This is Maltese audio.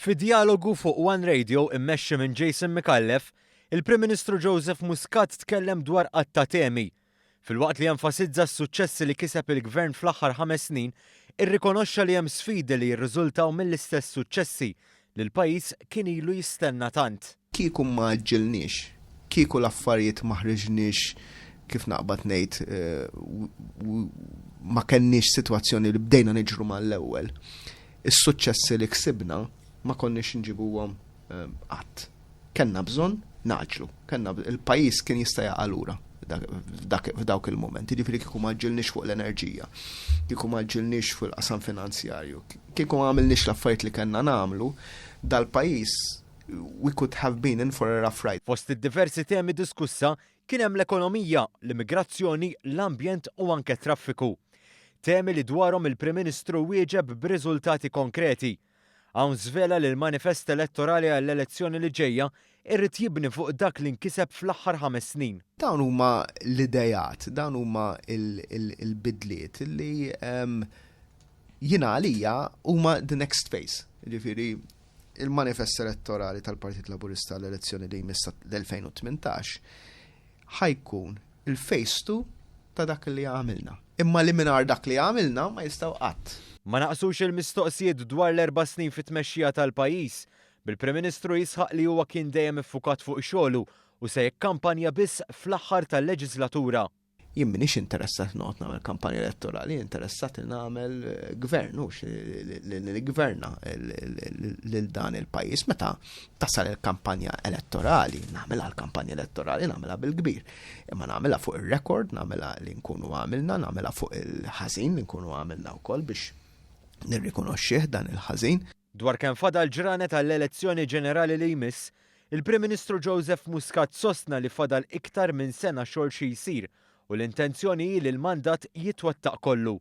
Fi dialogu fuq One Radio immexxi minn Jason McAuliffe, il-Prim Ministru Joseph Muscat tkellem dwar qatt ta' temi. Filwaqt li jenfasizza s-suċċessi li kiseb il-Gvern fl-aħħar 5 snin, irrikonoxxa li hemm sfidi li jirriżultaw mill-istess suċċessi li l-pajjiż kien ilu jistenna tant. Kieku ma ġilniex, kieku l-affarijiet ma ħriġniex kif naqbad ngħid ma kenniex sitwazzjoni li bdejna niġru mal-ewwel. Is-suċċessi li ksibna ma konniex nġibuhom qatt. Kenna bżonn naġlu, il-pajjiż kien jista' jaqa' lura f'dawk il-momenti. Jiġifieri kieku ma ġilniex fuq l-enerġija, kieku ma ġilniex fuq il-qasam finanzjarju, kieku ma għamilniex l-affarijiet li kellna nagħmlu, dal-pajjiż we could have been in for a rough ride. Fost id-diversi temi diskussa kien hemm l-ekonomija, l-immigrazzjoni, l-ambjent u anke traffiku. Temi li dwarhom il-Prim Ministru wieġeb b'riżultati konkreti. Hawn żvela li l-manifest elettorali għall-elezzjoni li ġejja irrid jibni fuq dak li nkiseb fl-aħħar 5 snin. Dawn huma l-idejat, dawn huma il-bidliet li jiena għalija huma the next phase. Jiġifieri il-manifest elettorali tal-Partit Laburista l-elezzjoni li jmissa l-2018 ħajkun il-phase 2 ta' dak li għamilna. Imma li mingħajr dak li għamilna ma jistgħu qatt. Ma naqsux il-mistoqsijiet dwar l-4 snin fit-tmexxija tal-pajjiż. Bil-Prim Ministru jisħaq li huwa kien dejjem iffukat fuq xogħlu u se jikkampanja biss fl-aħħar tal-leġislatura. Jien m'iniex interessat noqgħod nagħmel kampanja elettorali, interessat li nagħmel gvern li gverna lil dan il-pajjiż meta tasal il-kampanja elettorali, nagħmilha l-kampanja elettorali nagħmilha bil-kbir. Imma nagħmilha fuq ir-rekord, nagħmilha li nkunu għamilna, nagħmilha fuq il-ħażin li nkunu għamilna wkoll biex nirrikonoxxih dan il-ħażin. Dwar kemm fadal ġranet għall-elezzjoni ġenerali li jmiss, il-Prim Ministru Joseph Muscat sostna li fadal iktar minn sena xogħol xi jsir u l-intenzjoni li l-mandat jitwettaq kollu.